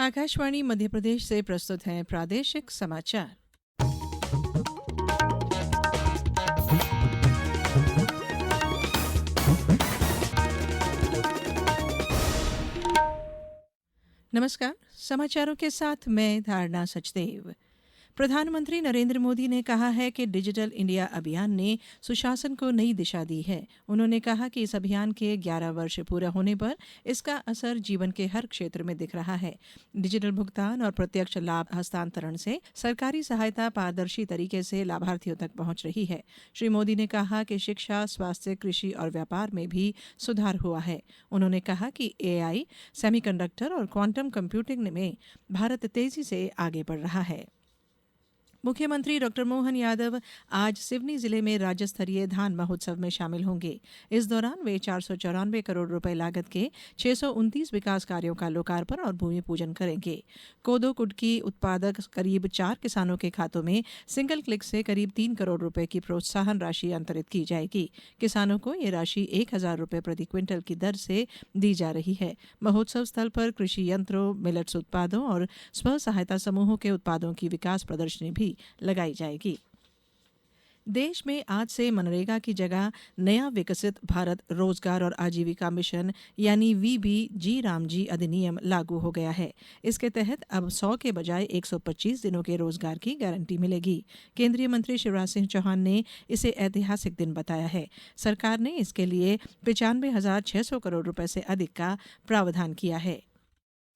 आकाशवाणी मध्य प्रदेश से प्रस्तुत हैं प्रादेशिक समाचार। नमस्कार, समाचारों के साथ मैं धारणा सचदेव। प्रधानमंत्री नरेंद्र मोदी ने कहा है कि डिजिटल इंडिया अभियान ने सुशासन को नई दिशा दी है। उन्होंने कहा कि इस अभियान के 11 वर्ष पूरा होने पर इसका असर जीवन के हर क्षेत्र में दिख रहा है। डिजिटल भुगतान और प्रत्यक्ष लाभ हस्तांतरण से सरकारी सहायता पारदर्शी तरीके से लाभार्थियों तक पहुंच रही है। श्री मोदी ने कहा कि शिक्षा, स्वास्थ्य, कृषि और व्यापार में भी सुधार हुआ है। उन्होंने कहा कि एआई, सेमीकंडक्टर और क्वांटम कंप्यूटिंग में भारत तेजी से आगे बढ़ रहा है। मुख्यमंत्री डॉ मोहन यादव आज सिवनी जिले में राज्य स्तरीय धान महोत्सव में शामिल होंगे। इस दौरान वे 494 करोड़ रुपए लागत के 629 विकास कार्यों का लोकार्पण और भूमि पूजन करेंगे। कोदो कुटकी उत्पादक करीब 4 किसानों के खातों में सिंगल क्लिक से करीब 3 करोड़ रुपए की प्रोत्साहन राशि अंतरित की जाएगी। किसानों को ये राशि 1,000 रुपए प्रति क्विंटल की दर से दी जा रही है। महोत्सव स्थल पर कृषि यंत्रों, मिलेट्स उत्पादों और स्व सहायता समूहों के उत्पादों की विकास प्रदर्शनी भी लगाई जाएगी। देश में आज से मनरेगा की जगह नया विकसित भारत रोजगार और आजीविका मिशन यानी वीबीजी रामजी अधिनियम लागू हो गया है। इसके तहत अब 100 के बजाय 125 दिनों के रोजगार की गारंटी मिलेगी। केंद्रीय मंत्री शिवराज सिंह चौहान ने इसे ऐतिहासिक दिन बताया है। सरकार ने इसके लिए 95,600 करोड़ रुपए से अधिक का प्रावधान किया है।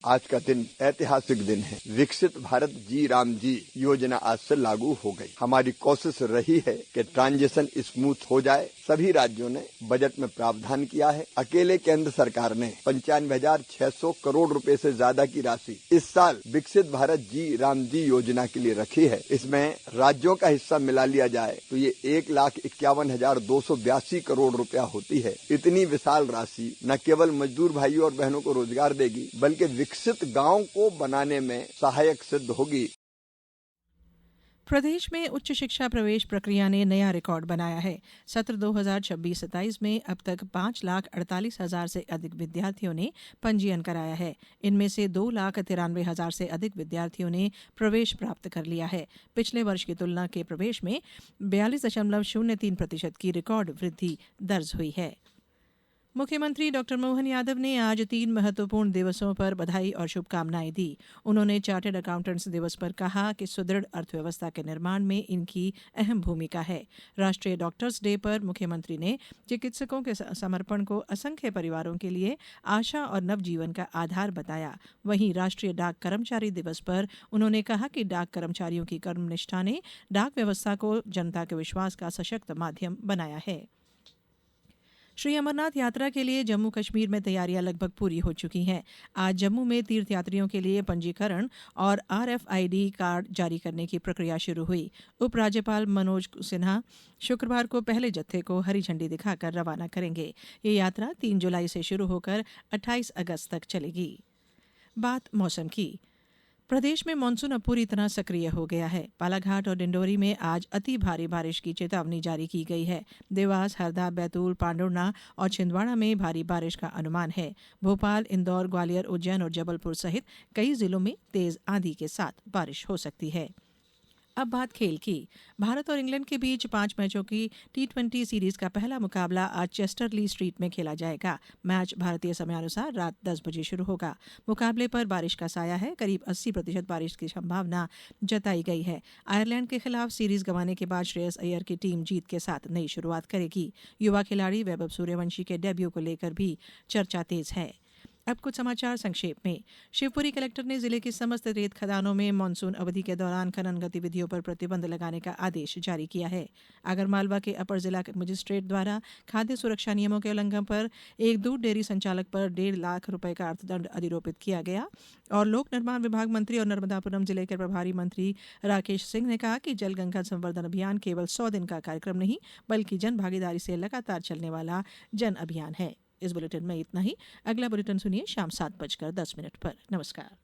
आज का दिन ऐतिहासिक दिन है। विकसित भारत जी राम जी योजना आज से लागू हो गई। हमारी कोशिश रही है कि ट्रांजिशन स्मूथ हो जाए। सभी राज्यों ने बजट में प्रावधान किया है। अकेले केंद्र सरकार ने 95,600 करोड़ रुपए से ज्यादा की राशि इस साल विकसित भारत जी राम जी योजना के लिए रखी है। इसमें राज्यों का हिस्सा मिला लिया जाए तो ये 1,51,282 करोड़ रुपया होती है। इतनी विशाल राशि न केवल मजदूर भाइयों और बहनों को रोजगार देगी बल्कि विकसित गांव को बनाने में सहायक सिद्ध होगी। प्रदेश में उच्च शिक्षा प्रवेश प्रक्रिया ने नया रिकॉर्ड बनाया है। सत्र 2026-27 में अब तक 5,48,000 से अधिक विद्यार्थियों ने पंजीयन कराया है। इनमें से 2,93,000 से अधिक विद्यार्थियों ने प्रवेश प्राप्त कर लिया है। पिछले वर्ष की तुलना के प्रवेश में 42.03% की रिकॉर्ड वृद्धि दर्ज हुई है। मुख्यमंत्री डॉ मोहन यादव ने आज 3 महत्वपूर्ण दिवसों पर बधाई और शुभकामनाएं दी। उन्होंने चार्टर्ड अकाउंटेंट्स दिवस पर कहा कि सुदृढ़ अर्थव्यवस्था के निर्माण में इनकी अहम भूमिका है। राष्ट्रीय डॉक्टर्स डे पर मुख्यमंत्री ने चिकित्सकों के समर्पण को असंख्य परिवारों के लिए आशा और नवजीवन का आधार बताया। वहीं राष्ट्रीय डाक कर्मचारी दिवस पर उन्होंने कहा कि डाक कर्मचारियों की कर्मनिष्ठा ने डाक व्यवस्था को जनता के विश्वास का सशक्त माध्यम बनाया है। श्री अमरनाथ यात्रा के लिए जम्मू कश्मीर में तैयारियां लगभग पूरी हो चुकी हैं। आज जम्मू में तीर्थयात्रियों के लिए पंजीकरण और RFID कार्ड जारी करने की प्रक्रिया शुरू हुई। उपराज्यपाल मनोज सिन्हा शुक्रवार को पहले जत्थे को हरी झंडी दिखाकर रवाना करेंगे। ये यात्रा 3 जुलाई से शुरू होकर 28 अगस्त तक चलेगी। बात मौसम की। प्रदेश में मानसून अब पूरी तरह सक्रिय हो गया है। बालाघाट और डिंडोरी में आज अति भारी बारिश की चेतावनी जारी की गई है। देवास, हरदा, बैतूल, पांडुर्ना और छिंदवाड़ा में भारी बारिश का अनुमान है। भोपाल, इंदौर, ग्वालियर, उज्जैन और जबलपुर सहित कई जिलों में तेज आंधी के साथ बारिश हो सकती है। अब बात खेल की। भारत और इंग्लैंड के बीच 5 मैचों की T20 सीरीज का पहला मुकाबला आज चेस्टरली स्ट्रीट में खेला जाएगा। मैच भारतीय समयानुसार रात 10 बजे शुरू होगा। मुकाबले पर बारिश का साया है। करीब 80% बारिश की संभावना जताई गई है। आयरलैंड के खिलाफ सीरीज गंवाने के बाद श्रेयस अय्यर की टीम जीत के साथ नई शुरुआत करेगी। युवा खिलाड़ी वैभव सूर्यवंशी के डेब्यू को लेकर भी चर्चा तेज है। अब कुछ समाचार संक्षेप में। शिवपुरी कलेक्टर ने जिले की समस्त रेत खदानों में मानसून अवधि के दौरान खनन गतिविधियों पर प्रतिबंध लगाने का आदेश जारी किया है। आगरमालवा के अपर जिला मजिस्ट्रेट द्वारा खाद्य सुरक्षा नियमों के उल्लंघन पर एक दूध डेयरी संचालक पर 1.5 लाख रुपए का अर्थदंड अधिरोपित किया गया। और लोक निर्माण विभाग मंत्री और नर्मदापुरम जिले के प्रभारी मंत्री राकेश सिंह ने कहा कि जल गंगा संवर्धन अभियान केवल 100 दिन का कार्यक्रम नहीं बल्कि जन भागीदारी से लगातार चलने वाला जन अभियान है। इस बुलेटिन में इतना ही। अगला बुलेटिन सुनिए शाम 7:10 पर। नमस्कार।